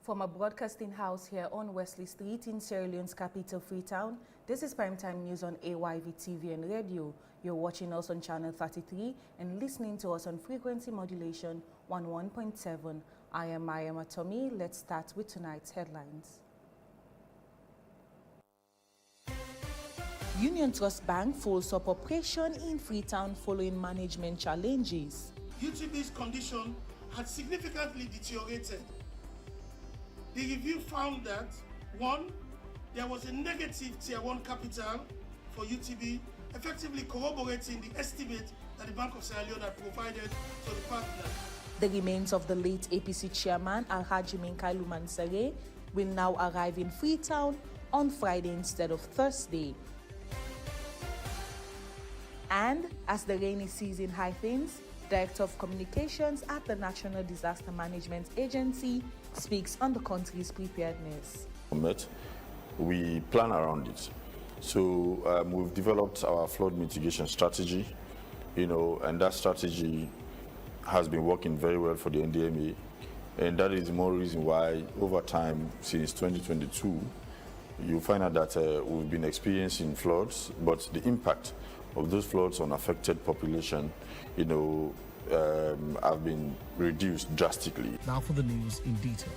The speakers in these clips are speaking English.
From a broadcasting house here on Wesley Street in Sierra Leone's capital, Freetown, this is Primetime News on AYV TV and radio. You're watching us on channel 33 and listening to us on frequency modulation 11.7. I am Mayama Tommy. Let's start with tonight's headlines. Union Trust Bank folds up operation in Freetown following management challenges. UTB's condition had significantly deteriorated. The review found that, 1, there was a negative Tier 1 capital for UTB, effectively corroborating the estimate that the Bank of Sierra Leone had provided to the partner. The remains of the late APC chairman Alhaji Minkailu Mansare will now arrive in Freetown on Friday instead of Thursday. And as the rainy season heightens, Director of Communications at the National Disaster Management Agency speaks on the country's preparedness. We plan around it. So we've developed our flood mitigation strategy, and that strategy has been working very well for the NDMA. And that is more reason why over time, since 2022, you find out that we've been experiencing floods, but the impact of those floods on affected population, have been reduced drastically. Now for the news in detail.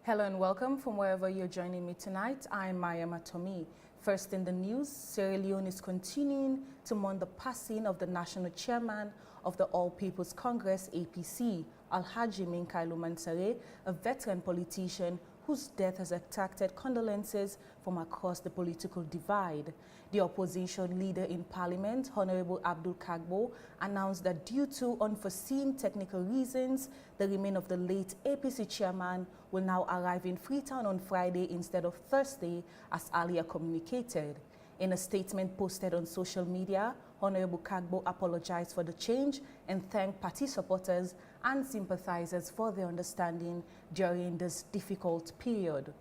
Hello and welcome from wherever you're joining me tonight. I'm Mayama Tommy. First in the news, Sierra Leone is continuing to mourn the passing of the national chairman of the All People's Congress, APC, Alhaji Minkailu Mansare, a veteran politician whose death has attracted condolences from across the political divide. The opposition leader in Parliament, Honorable Abdul Kagbo, announced that due to unforeseen technical reasons, the remains of the late APC chairman will now arrive in Freetown on Friday instead of Thursday, as earlier communicated. In a statement posted on social media, Honorable Kagbo apologized for the change and thanked party supporters and sympathizers for their understanding during this difficult period.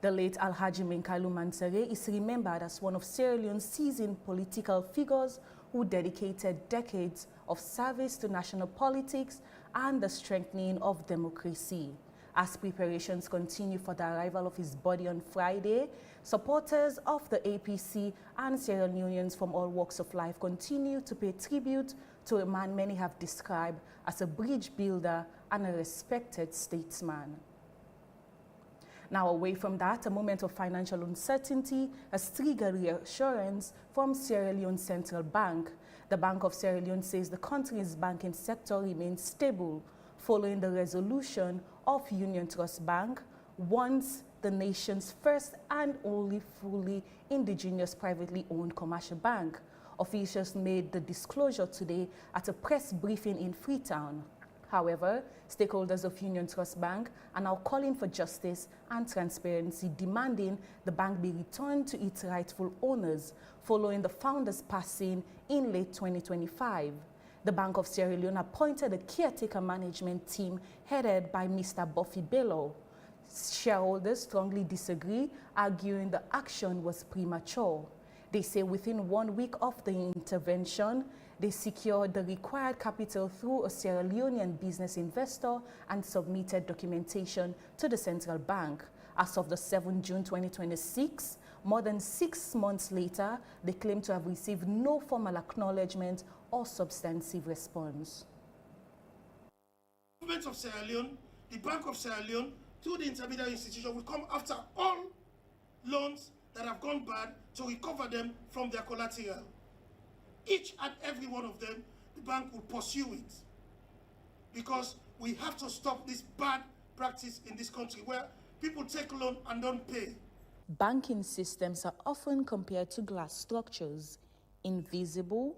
The late Alhaji Minkailu Mansare is remembered as one of Sierra Leone's seasoned political figures who dedicated decades of service to national politics and the strengthening of democracy. As preparations continue for the arrival of his body on Friday, supporters of the APC and Sierra Leoneans from all walks of life continue to pay tribute to a man many have described as a bridge builder and a respected statesman. Now, away from that, a moment of financial uncertainty has triggered reassurance from Sierra Leone Central Bank. The Bank of Sierra Leone says the country's banking sector remains stable following the resolution of Union Trust Bank, once the nation's first and only fully indigenous privately owned commercial bank. Officials made the disclosure today at a press briefing in Freetown. However, stakeholders of Union Trust Bank are now calling for justice and transparency, demanding the bank be returned to its rightful owners following the founder's passing in late 2025. The Bank of Sierra Leone appointed a caretaker management team headed by Mr. Buffy Bello. Shareholders strongly disagree, arguing the action was premature. They say within 1 week of the intervention, they secured the required capital through a Sierra Leonean business investor and submitted documentation to the central bank. As of the 7th June 2026, more than 6 months later, they claim to have received no formal acknowledgement or substantive response. The government of Sierra Leone, the Bank of Sierra Leone, through the intermediary institution, will come after all loans that have gone bad to recover them from their collateral. Each and every one of them, the bank will pursue it, because we have to stop this bad practice in this country where people take loan and don't pay. Banking systems are often compared to glass structures, invisible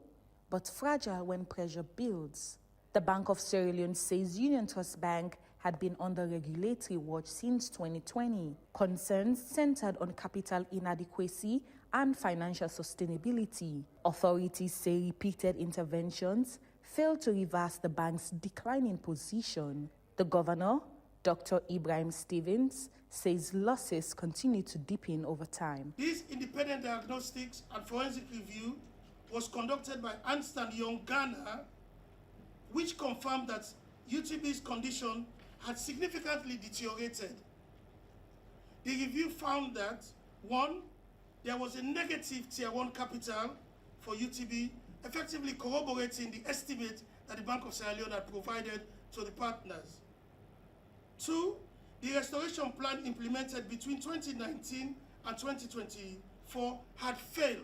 but fragile when pressure builds. The Bank of Sierra Leone says Union Trust Bank had been under regulatory watch since 2020. Concerns centered on capital inadequacy and financial sustainability. Authorities say repeated interventions failed to reverse the bank's declining position. The governor, Dr. Ibrahim Stevens, says losses continue to deepen over time. This independent diagnostics and forensic review was conducted by Ernst & Young Ghana, which confirmed that UTB's condition had significantly deteriorated. The review found that, 1, there was a negative Tier 1 capital for UTB, effectively corroborating the estimate that the Bank of Sierra Leone had provided to the partners. 2, the restoration plan implemented between 2019 and 2024 had failed.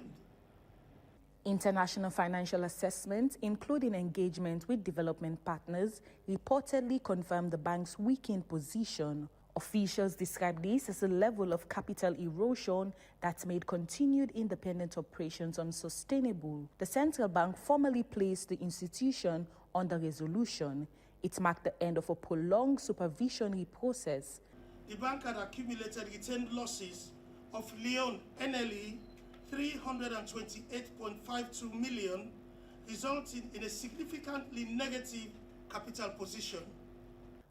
International financial assessment, including engagement with development partners, reportedly confirmed the bank's weakened position. Officials described this as a level of capital erosion that made continued independent operations unsustainable. The central bank formally placed the institution under resolution. It marked the end of a prolonged supervisory process. The bank had accumulated retained losses of Leone NLE 328.52 million, resulting in a significantly negative capital position.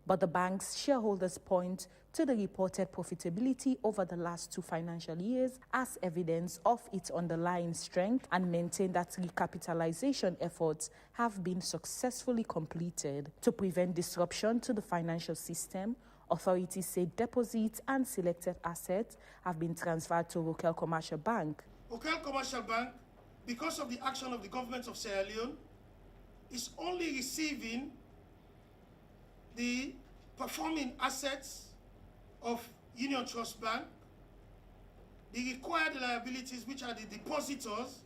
But the bank's shareholders point to the reported profitability over the last 2 financial years as evidence of its underlying strength and maintain that recapitalization efforts have been successfully completed. To prevent disruption to the financial system, authorities say deposits and selected assets have been transferred to Rokel Commercial Bank. Rokel Commercial Bank, because of the action of the government of Sierra Leone, is only receiving the performing assets of Union Trust Bank, the required liabilities, which are the depositors,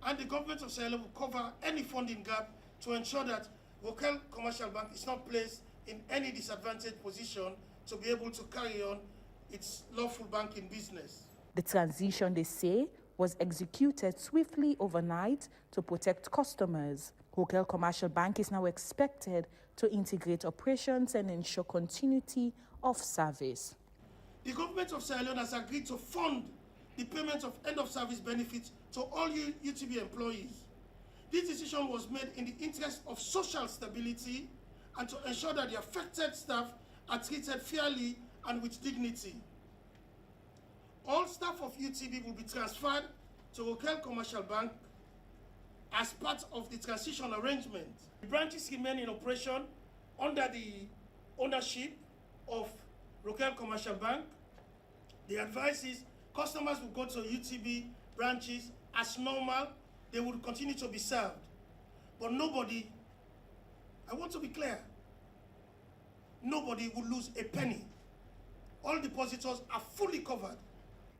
and the government of Sierra Leone will cover any funding gap to ensure that Rokel Commercial Bank is not placed in any disadvantaged position to be able to carry on its lawful banking business. The transition, they say, was executed swiftly overnight to protect customers. Rokel Commercial Bank is now expected to integrate operations and ensure continuity of service. The government of Sierra Leone has agreed to fund the payment of end-of-service benefits to all UTB employees. This decision was made in the interest of social stability and to ensure that the affected staff are treated fairly and with dignity. All staff of UTB will be transferred to Rokel Commercial Bank as part of the transition arrangement. The branches remain in operation under the ownership of Rokel Commercial Bank. The advice is customers will go to UTB branches as normal. They will continue to be served. But nobody, I want to be clear, nobody will lose a penny. All depositors are fully covered.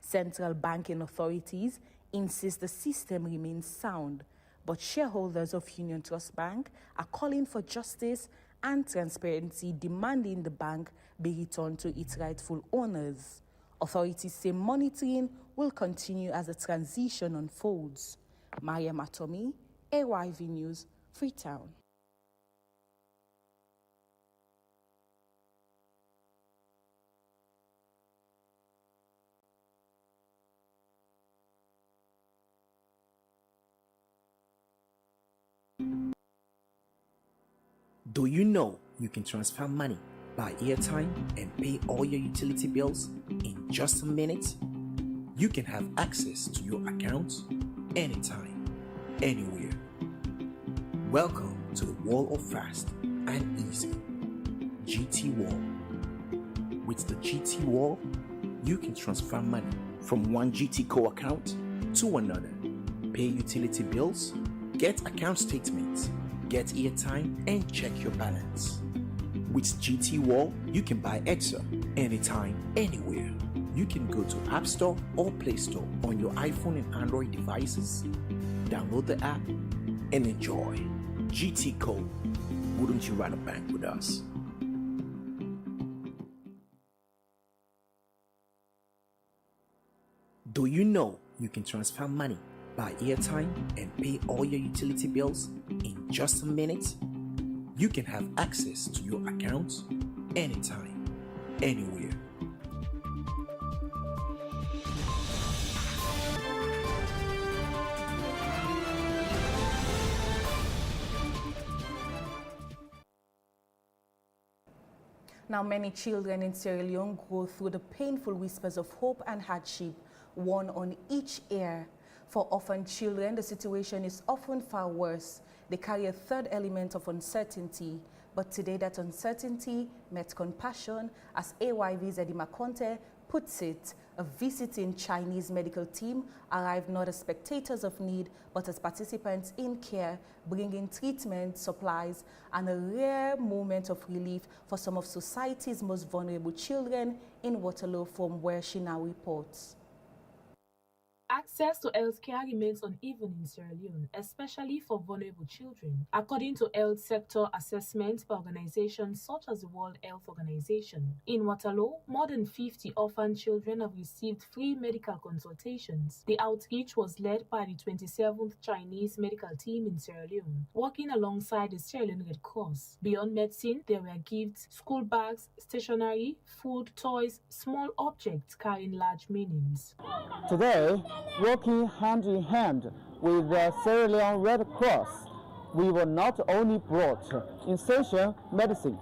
Central banking authorities insist the system remains sound, but shareholders of Union Trust Bank are calling for justice and transparency, demanding the bank be returned to its rightful owners. Authorities say monitoring will continue as the transition unfolds. Maya Matomi, AYV News, Freetown. Do you know you can transfer money, buy airtime, and pay all your utility bills in just a minute? You can have access to your account anytime, anywhere. Welcome to the world of fast and easy. GT Wall. With the GT Wall, you can transfer money from one GT Co account to another, pay utility bills, get account statements, get airtime, and check your balance. With GT Wall, you can buy Exa anytime, anywhere. You can go to App Store or Play Store on your iPhone and Android devices, download the app, and enjoy. GT Co. Wouldn't you rather bank with us? Do you know you can transfer money, buy airtime, and pay all your utility bills in just a minute? You can have access to your account anytime, anywhere. Now, many children in Sierra Leone go through the painful whispers of hope and hardship, one on each ear. For orphan children, the situation is often far worse. They carry a third element of uncertainty. But today that uncertainty met compassion, as AYV's Eddie Maconte puts it. A visiting Chinese medical team arrived not as spectators of need, but as participants in care, bringing treatment, supplies, and a rare moment of relief for some of society's most vulnerable children in Waterloo, from where she now reports. Access to healthcare remains uneven in Sierra Leone, especially for vulnerable children, according to health sector assessments by organizations such as the World Health Organization. In Waterloo, more than 50 orphan children have received free medical consultations. The outreach was led by the 27th Chinese medical team in Sierra Leone, working alongside the Sierra Leone Red Cross. Beyond medicine, there were gifts, school bags, stationery, food, toys, small objects carrying large meanings. Today, working hand in hand with the Sierra Leone Red Cross, we were not only brought essential medicine,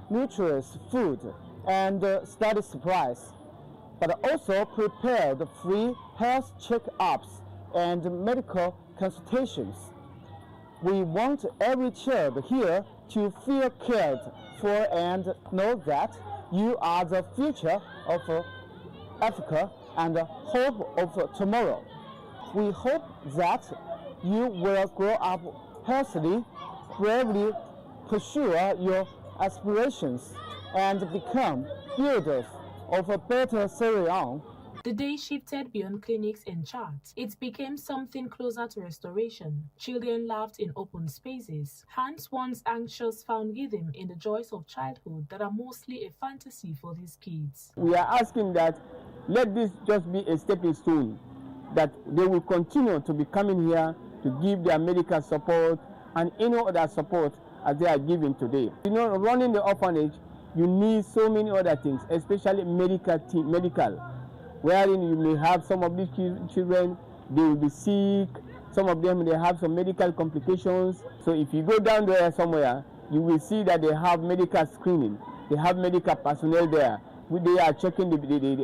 nutritious food, and study supplies, but also prepared free health checkups and medical consultations. We want every child here to feel cared for and know that you are the future of Africa and the hope of tomorrow. We hope that you will grow up healthily, bravely pursue your aspirations, and become builders of a better Sierra Leone. The day shifted beyond clinics and charts. It became something closer to restoration. Children laughed in open spaces. Hands once anxious found rhythm in the joys of childhood that are mostly a fantasy for these kids. We are asking that let this just be a stepping stone, that they will continue to be coming here to give their medical support and any other support as they are giving today. You know, running the orphanage, you need so many other things, especially medical, wherein you may have some of these children, they will be sick, some of them they have some medical complications. So if you go down there somewhere, you will see that they have medical screening, they have medical personnel there. They are checking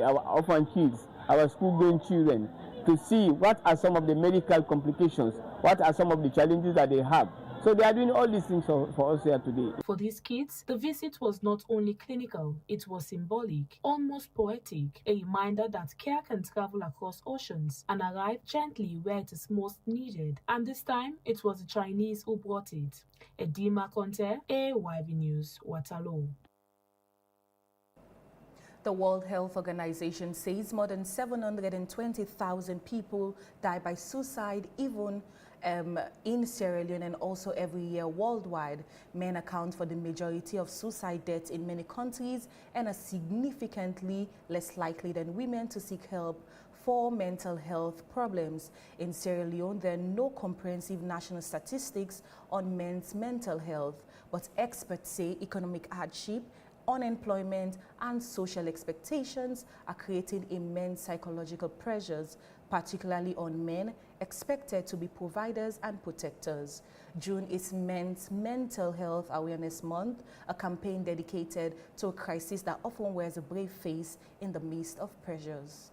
our orphan kids, our school-going children, to see what are some of the medical complications, what are some of the challenges that they have. So they are doing all these things for us here today. For these kids, the visit was not only clinical, it was symbolic, almost poetic, a reminder that care can travel across oceans and arrive gently where it is most needed. And this time, it was the Chinese who brought it. Edima Conte, AYV News, Waterloo. The World Health Organization says more than 720,000 people die by suicide even in Sierra Leone and also every year worldwide. Men account for the majority of suicide deaths in many countries and are significantly less likely than women to seek help for mental health problems. In Sierra Leone, there are no comprehensive national statistics on men's mental health, but experts say economic hardship, unemployment, and social expectations are creating immense psychological pressures, particularly on men expected to be providers and protectors. June is Men's Mental Health Awareness Month, a campaign dedicated to a crisis that often wears a brave face in the midst of pressures.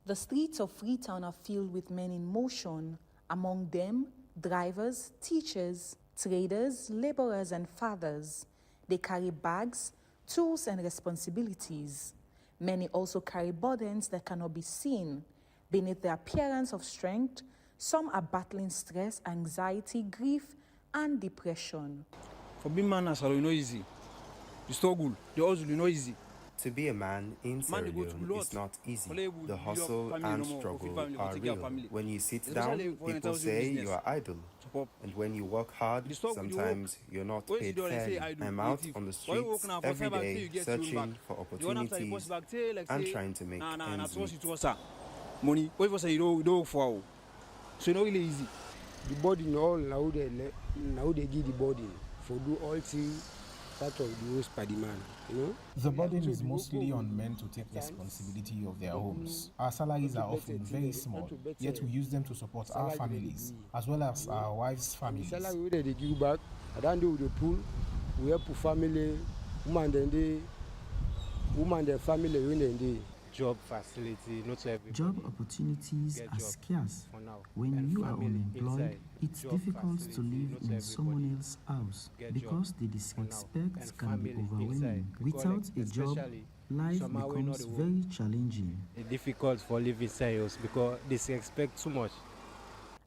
The streets of Freetown are filled with men in motion, among them drivers, teachers, traders, laborers, and fathers. They carry bags, tools, and responsibilities. Many also carry burdens that cannot be seen. Beneath the appearance of strength, some are battling stress, anxiety, grief, and depression. For being man, it's not easy. The struggle, the hustle, is not easy. To be a man in Sierra Leone is not easy. The hustle and struggle are real. When you sit down, people say you are idle. And when you work hard, sometimes you're not paid fairly. I'm out on the streets every day searching for opportunities and trying to make ends meet. Money, what was I do for? So not really easy. The body now they give the body for do all things part of the host by the man, you know. The burden is mostly on men to take responsibility of their homes. Our salaries are often very small, yet we use them to support our families, as well as our wives' families. The salary they give back, I don't do the pool, we help family, woman their family when they. job facility, not everybody. Job opportunities are scarce. When you are unemployed, it's difficult to live in someone else's house because the disrespect can be overwhelming. Without a job, life becomes very challenging. It's difficult for living inside because they expect too much.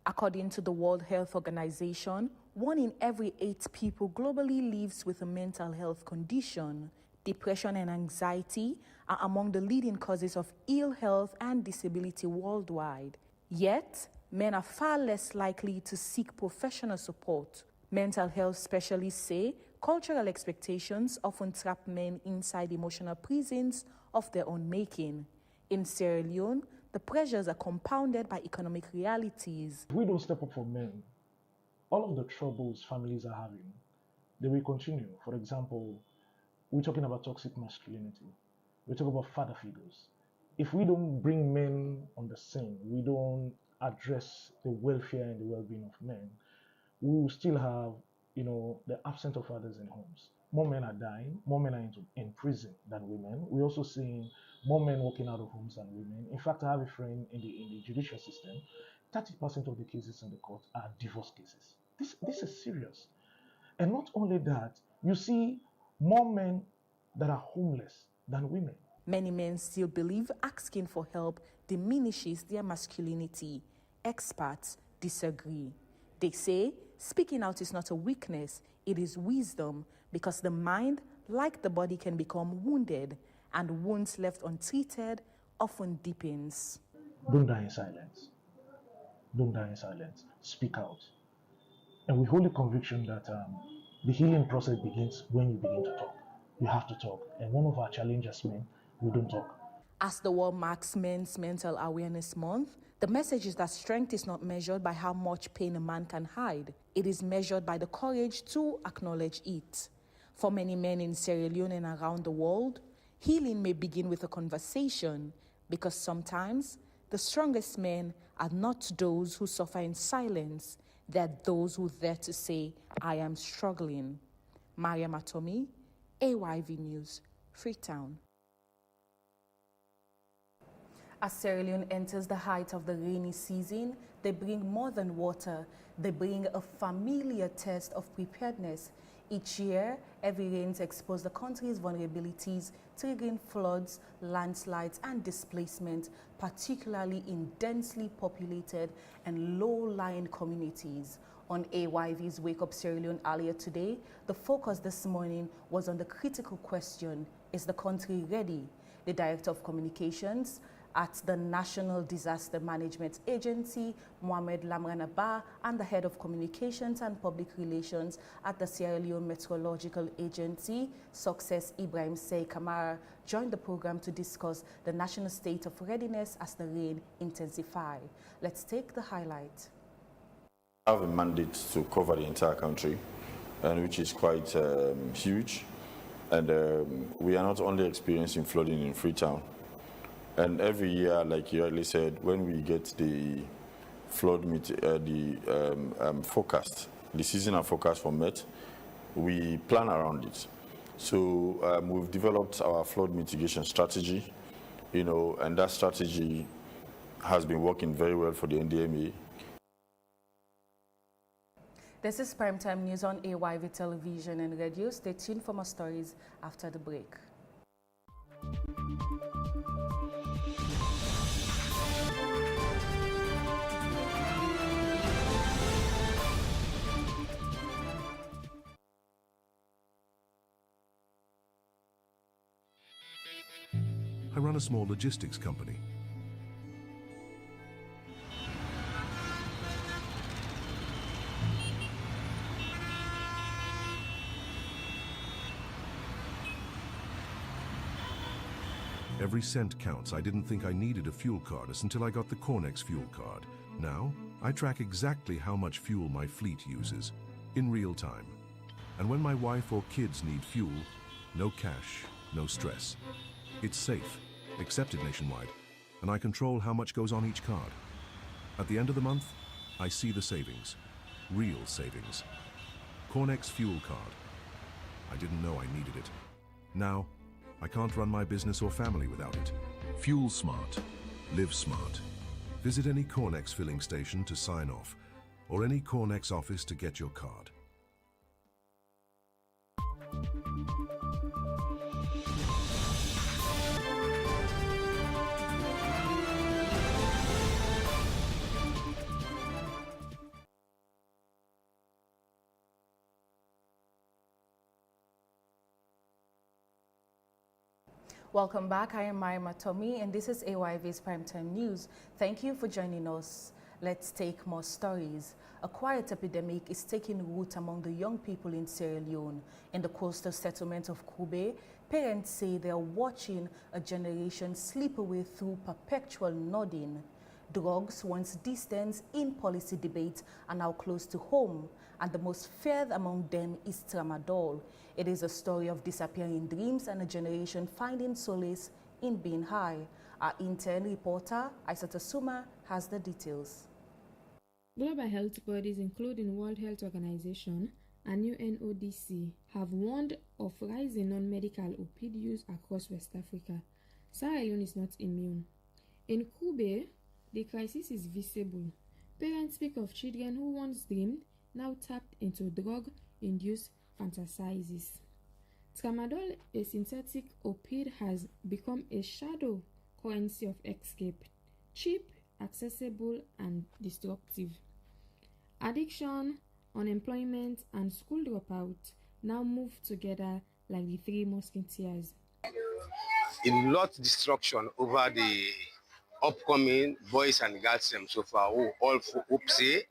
According to the World Health Organization, 1 in every 8 people globally lives with a mental health condition. Depression and anxiety are among the leading causes of ill health and disability worldwide. Yet, men are far less likely to seek professional support. Mental health specialists say cultural expectations often trap men inside emotional prisons of their own making. In Sierra Leone, the pressures are compounded by economic realities. If we don't step up for men, all of the troubles families are having, they will continue. For example, we're talking about toxic masculinity. We're talking about father figures. If we don't bring men on the scene, we don't address the welfare and the well-being of men, we will still have, the absence of fathers in homes. More men are dying, more men are in prison than women. We're also seeing more men walking out of homes than women. In fact, I have a friend in the judicial system, 30% of the cases in the court are divorce cases. This is serious. And not only that, you see more men that are homeless than women. Many men still believe asking for help diminishes their masculinity. Experts disagree. They say speaking out is not a weakness, it is wisdom, because the mind, like the body, can become wounded, and wounds left untreated often deepens. Don't die in silence. Don't die in silence. Speak out. And we hold a conviction that the healing process begins when you begin to talk. You have to talk. And one of our challenges, men, we don't talk. As the world marks Men's Mental Awareness Month, the message is that strength is not measured by how much pain a man can hide. It is measured by the courage to acknowledge it. For many men in Sierra Leone and around the world, healing may begin with a conversation, because sometimes the strongest men are not those who suffer in silence. They're those who dare to say, I am struggling. Maria Matomi, AYV News, Freetown. As Sierra Leone enters the height of the rainy season, they bring more than water. They bring a familiar test of preparedness. Each year, heavy rains expose the country's vulnerabilities, triggering floods, landslides, and displacement, particularly in densely populated and low-lying communities. On AYV's Wake Up Sierra Leone earlier today, the focus this morning was on the critical question, is the country ready? The Director of Communications at the National Disaster Management Agency, Mohamed Lamranaba, and the Head of Communications and Public Relations at the Sierra Leone Meteorological Agency, Success Ibrahim Sey Kamara, joined the program to discuss the national state of readiness as the rain intensify. Let's take the highlight. We have a mandate to cover the entire country, and which is quite huge. And we are not only experiencing flooding in Freetown. And every year, like you rightly said, when we get the flood forecast, the seasonal forecast for Met, we plan around it. So we've developed our flood mitigation strategy, and that strategy has been working very well for the NDMA. This is Primetime News on AYV Television and Radio. Stay tuned for more stories after the break. I run a small logistics company. Every cent counts. I didn't think I needed a fuel card until I got the Cornex fuel card. Now, I track exactly how much fuel my fleet uses, in real time. And when my wife or kids need fuel, no cash, no stress. It's safe, accepted nationwide, and I control how much goes on each card. At the end of the month, I see the savings, real savings. Cornex fuel card. I didn't know I needed it. Now, I can't run my business or family without it. Fuel smart. Live smart. Visit any Cornex filling station to sign off, or any Cornex office to get your card. Welcome back. I am Maya Matomi, and this is AYV's Primetime News. Thank you for joining us. Let's take more stories. A quiet epidemic is taking root among the young people in Sierra Leone. In the coastal settlement of Kube, parents say they are watching a generation slip away through perpetual nodding. Drugs, once distant in policy debates, are now close to home, and the most feared among them is tramadol. It is a story of disappearing dreams and a generation finding solace in being high. Our intern reporter, Aisata Suma, has the details. Global health bodies, including World Health Organization and UNODC, have warned of rising non-medical opioid use across West Africa. Sierra Leone is not immune. In Kube, the crisis is visible. Parents speak of children who once dreamed, now tapped into drug-induced fantasies. Tramadol, a synthetic opioid, has become a shadow currency of escape, cheap, accessible, and disruptive. Addiction, unemployment, and school dropout now move together like the three musketeers. A lot of destruction over the upcoming boys and girls them so far who all hope say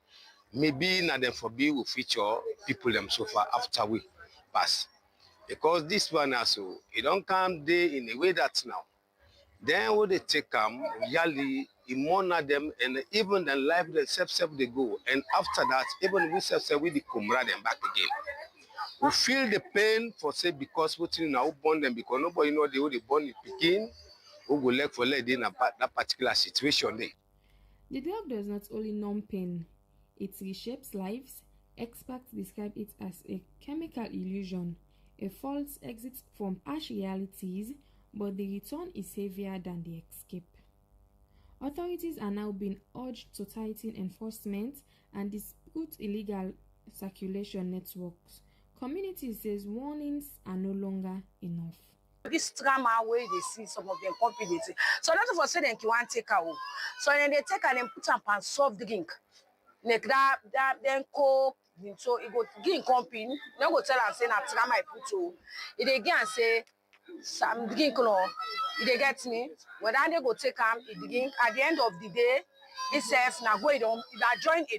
maybe na them for be will feature people them so far after we pass. Because this one also, it don't come there in a way that now. Then when they take them, really, it monitor them, and even the life themselves they go. And after that, even we self we the comrade them back again. We feel the pain for say because we now born them because nobody know they will born it begin. Who will like for in that particular situation there. The drug does not only numb pain, it reshapes lives. Experts describe it as a chemical illusion, a false exit from harsh realities, but the return is heavier than the escape. Authorities are now being urged to tighten enforcement and dispute illegal circulation networks. Community says warnings are no longer enough. This drama where they see some of them confidence. So a lot of us say they want to take out. So then they take and then put up and soft drink. Like that then coke. So it go give company. Then go tell and say na drama I put to. It again say some drink no. It get me. When they go take it drink at the end of the day, itself now go it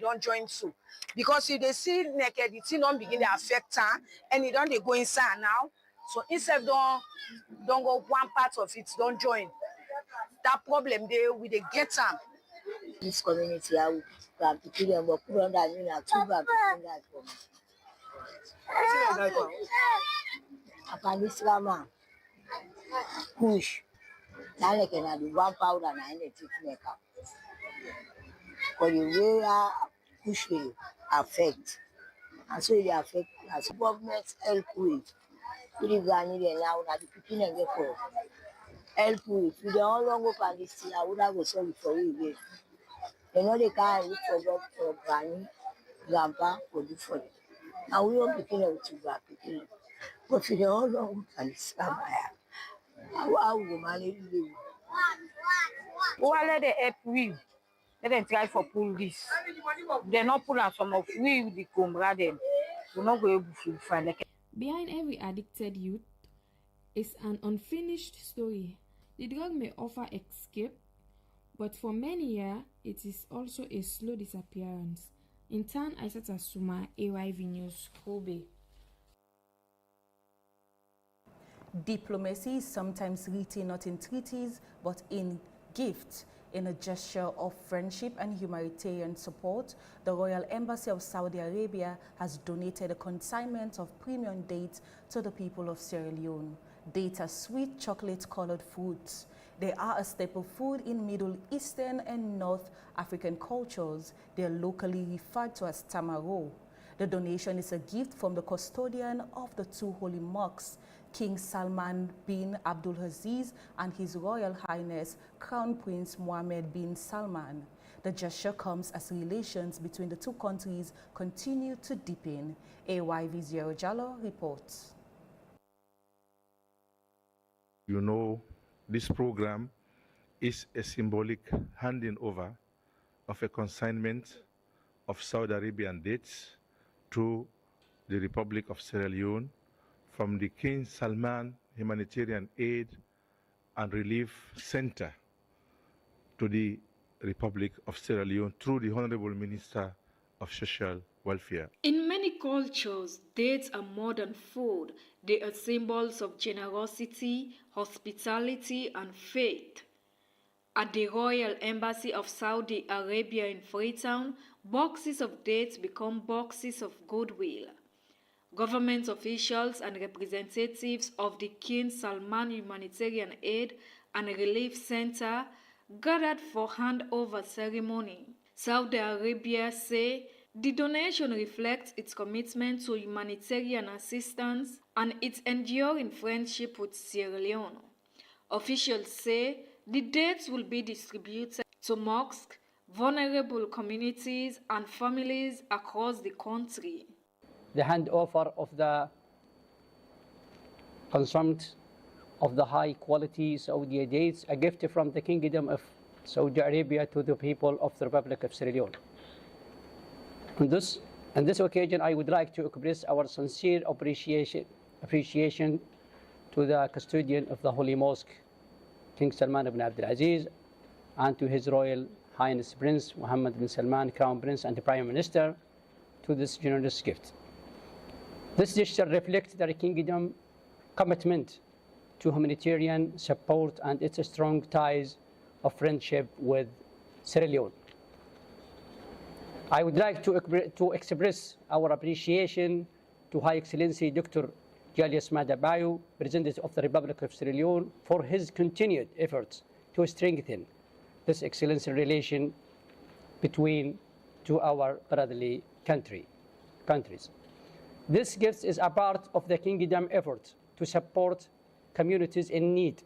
don't join so. Because if they see naked, it don't begin to affect her and it don't they go inside now. So instead don't go one part of it, don't join. That problem there with the get them. This community I will put them but put on that you know too bad that upon this drama push now like na the one powder na in the teeth make up. Because the way push will affect and so it affect as government help with. We now the people and get for help with. We don't long up and this I would have go sorry for you again. You know they can't look for God for granny, grandpa, or do for them. And we all picking up to back picking up. But we don't long up and this how we manage to why let they help we? Let them try for pull this. They're not pulling some of we the comrade them. We're not going to find like. Behind every addicted youth is an unfinished story. The drug may offer escape, but for many years, it is also a slow disappearance. In turn, Aisata Suma, AYV News, Kobe. Diplomacy is sometimes written not in treaties, but in gifts. In a gesture of friendship and humanitarian support, the Royal Embassy of Saudi Arabia has donated a consignment of premium dates to the people of Sierra Leone. Dates are sweet chocolate-colored fruits. They are a staple food in Middle Eastern and North African cultures. They are locally referred to as tamaro. The donation is a gift from the custodian of the two holy mosques, King Salman bin Abdulaziz and His Royal Highness Crown Prince Mohammed bin Salman. The gesture comes as relations between the two countries continue to deepen. AYV0 Jallo reports. You know, this program is a symbolic handing over of a consignment of Saudi Arabian dates to the Republic of Sierra Leone from the King Salman Humanitarian Aid and Relief Center to the Republic of Sierra Leone through the Honorable Minister of Social Welfare. In many cultures, dates are more than food. They are symbols of generosity, hospitality, and faith. At the Royal Embassy of Saudi Arabia in Freetown, boxes of dates become boxes of goodwill. Government officials and representatives of the King Salman Humanitarian Aid and Relief Center gathered for handover ceremony. Saudi Arabia say the donation reflects its commitment to humanitarian assistance and its enduring friendship with Sierra Leone. Officials say the dates will be distributed to mosques, vulnerable communities, and families across the country. The handover of the consumption of the high-quality Saudi dates, a gift from the Kingdom of Saudi Arabia to the people of the Republic of Sierra Leone. On this occasion, I would like to express our sincere appreciation to the custodian of the Holy Mosque, King Salman ibn Abdulaziz, and to His Royal Highness Prince Mohammed bin Salman, Crown Prince and the Prime Minister, to this generous gift. This gesture reflects the Kingdom's commitment to humanitarian support and its strong ties of friendship with Sierra Leone. I would like to express our appreciation to High Excellency Dr. Julius Maada Bio, President of the Republic of Sierra Leone, for his continued efforts to strengthen this excellent relation between our brotherly countries. This gift is a part of the Kingdom effort to support communities in need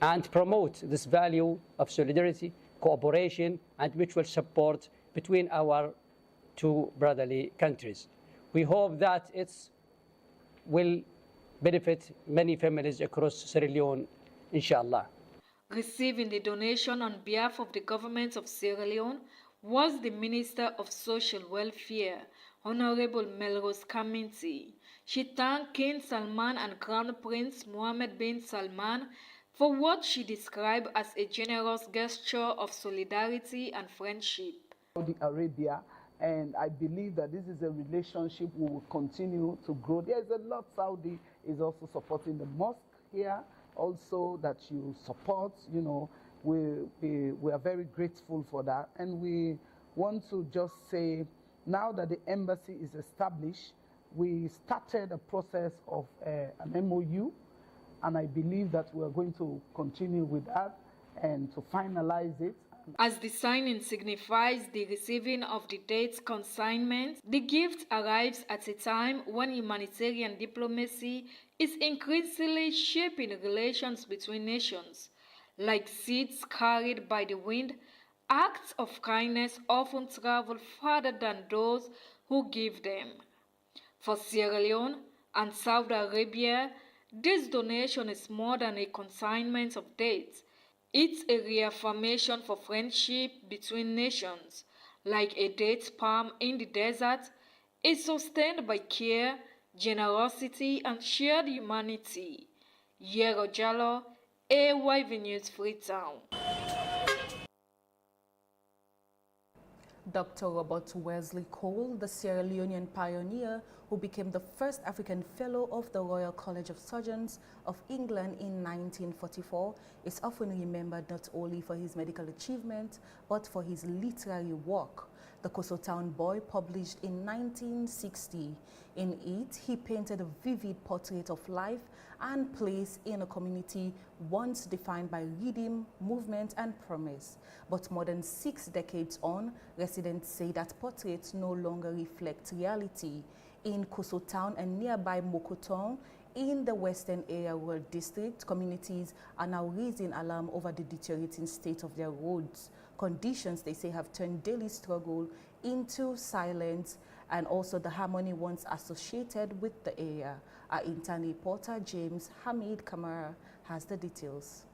and promote this value of solidarity, cooperation, and mutual support between our two brotherly countries. We hope that it will benefit many families across Sierra Leone, inshallah. Receiving the donation on behalf of the government of Sierra Leone was the Minister of Social Welfare, Honorable Melrose Kaminti. She thanked King Salman and Crown Prince Mohammed bin Salman for what she described as a generous gesture of solidarity and friendship. Saudi Arabia, and I believe that this is a relationship we will continue to grow. There's a lot Saudi is also supporting the mosque here, also that you support, you know, we are very grateful for that. And we want to just say, now that the embassy is established, we started a process of an MOU, and I believe that we are going to continue with that and to finalize it. As the signing signifies the receiving of the date's consignment, the gift arrives at a time when humanitarian diplomacy is increasingly shaping relations between nations. Like seeds carried by the wind, acts of kindness often travel farther than those who give them. For Sierra Leone and Saudi Arabia, this donation is more than a consignment of dates. It's a reaffirmation for friendship between nations. Like a date palm in the desert, it's sustained by care, generosity, and shared humanity. Yero Jallo, AYV News Freetown. Dr. Robert Wesley Cole, the Sierra Leonean pioneer who became the first African Fellow of the Royal College of Surgeons of England in 1944, is often remembered not only for his medical achievement, but for his literary work. The Koso Town Boy, published in 1960. In it, he painted a vivid portrait of life and place in a community once defined by rhythm, movement, and promise. But more than 6 decades on, residents say that portraits no longer reflect reality. In Koso Town and nearby Mokoton, in the Western Area Rural District, communities are now raising alarm over the deteriorating state of their roads. Conditions, they say, have turned daily struggle into silence, and also the harmony once associated with the area. Our intern reporter, James Hamid Kamara, has the details.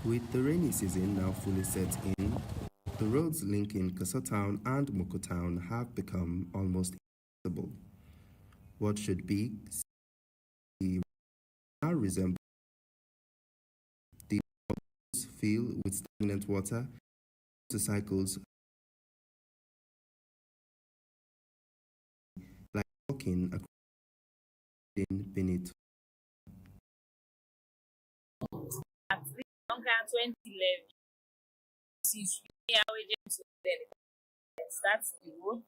With the rainy season now fully set in, the roads linking Koso Town and Moko Town have become almost impossible. What should be now resemble the roads filled with stagnant water, motorcycles like walking across beneath. At 2011, that's the road.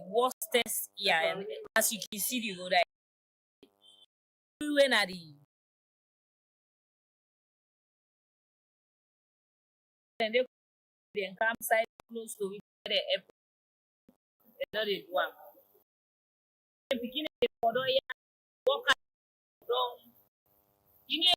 Worstest here, and as you can see the road, when are the and they campsite close to the airport. They know they do. The beginning of the walk down. You know,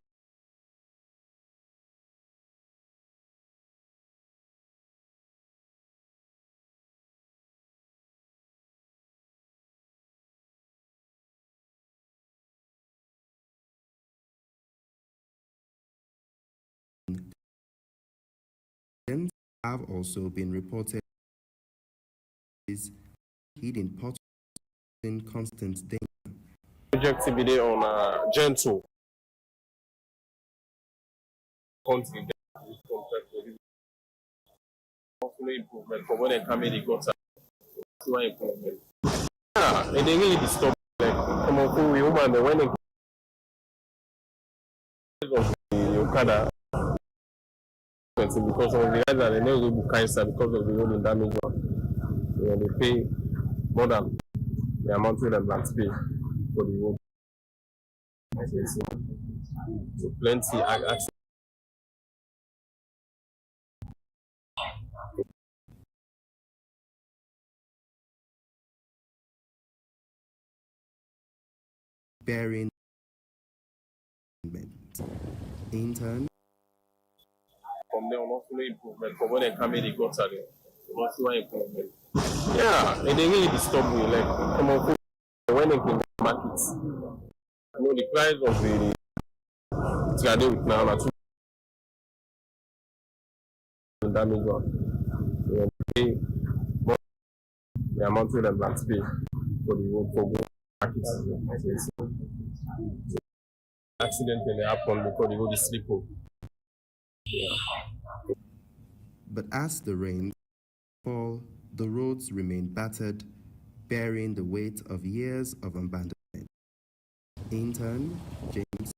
Have also been reported hidden potholes in constant danger. Project TBD on Gentle. Country hopefully improvement for when they come in the gutter. Improvement. Yeah, and they really disturb like some of who we woman when they of the Okada because some of the guys are not able cancer because of the road in damage one. So they pay more than the amount of them that pay for the road. So plenty accidents. Bearing in turn from there on hopefully improvement for when they come in the gutter there. Hopefully improvement. Yeah, and they really disturb me like some of when they can market. You know the price of the trade now are too damage one. So they pay more the amount of them that pay for the road for go market. Accident can happen because the road is slippery. Yeah. But as the rains fall, the roads remain battered, bearing the weight of years of abandonment. In turn, James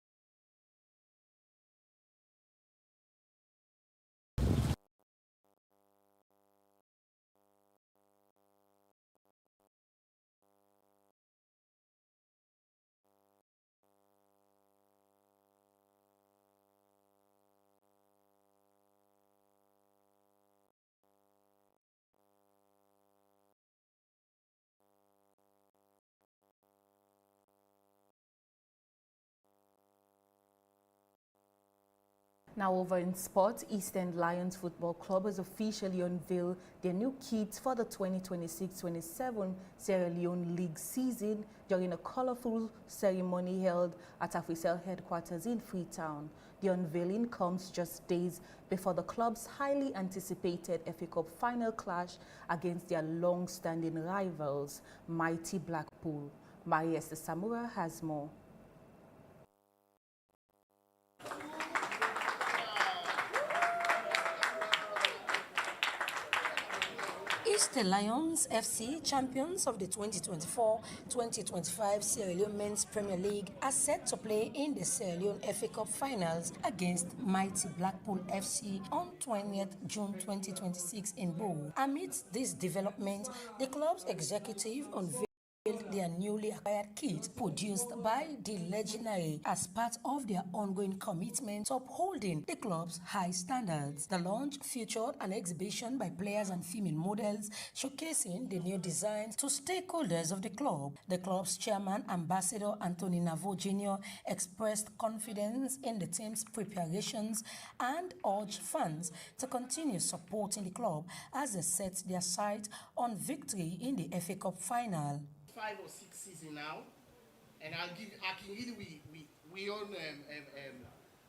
Now over in sport, East End Lions Football Club has officially unveiled their new kits for the 2026-27 Sierra Leone League season during a colorful ceremony held at Africell headquarters in Freetown. The unveiling comes just days before the club's highly anticipated FA Cup final clash against their long-standing rivals, mighty Blackpool. Mariesta Samura has more. Eastern Lions FC, champions of the 2024-2025 Sierra Leone Men's Premier League, are set to play in the Sierra Leone FA Cup finals against mighty Blackpool FC on 20th June 2026 in Bow. Amidst this development, the club's executive unveiled their newly acquired kit produced by the legendary as part of their ongoing commitment to upholding the club's high standards. The launch featured an exhibition by players and female models showcasing the new designs to stakeholders of the club. The club's chairman, Ambassador Anthony Navo Jr., expressed confidence in the team's preparations and urged fans to continue supporting the club as they set their sight on victory in the FA Cup final. 5 or 6 seasons now, and I can give we own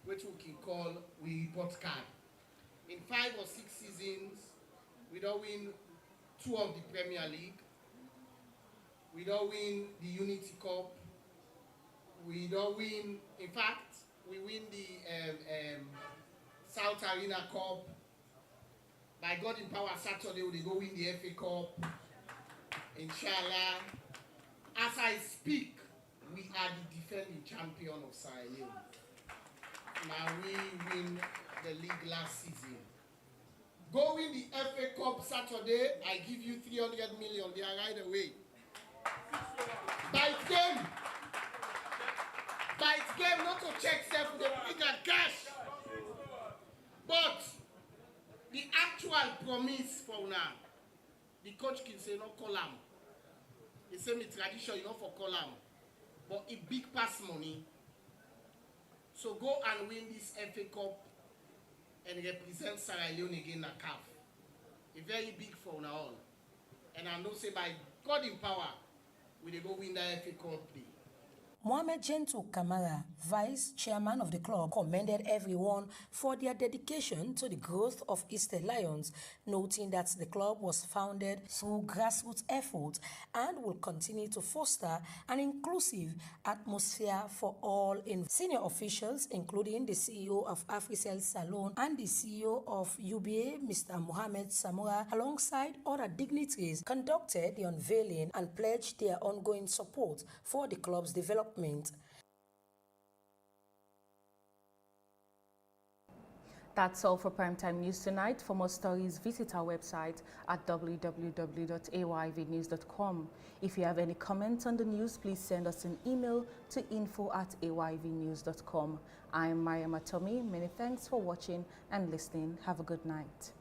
what we can call we report card. In 5 or 6 seasons, we don't win 2 of the Premier League. We don't win the Unity Cup. We don't win. In fact, we win the South Arena Cup. By God in power, Saturday we go win the FA Cup. Inshallah. As I speak, we are the defending champion of Sierra Leone. Now we win the league last season. Go win the FA Cup Saturday, I give you 300 million there right away. By game, not to check self with the bigger cash. But the actual promise for now, the coach can say no column. He say me tradition, you know, for column, but a big pass money. So go and win this FA Cup and represent Sierra Leone again at CAF. A very big for now. And I know say by God in power, we dey go win that FA Cup day. Mohamed Gentle Kamara, vice chairman of the club, commended everyone for their dedication to the growth of Eastern Lions, noting that the club was founded through grassroots efforts and will continue to foster an inclusive atmosphere for all senior officials, including the CEO of Africell Salon and the CEO of UBA, Mr. Mohamed Samora, alongside other dignitaries, conducted the unveiling and pledged their ongoing support for the club's development. That's all for Primetime News tonight. For more stories, visit our website at www.ayvnews.com. If you have any comments on the news, please send us an email to info@ayvnews.com. I'm Maya Matomi. Many thanks for watching and listening. Have a good night.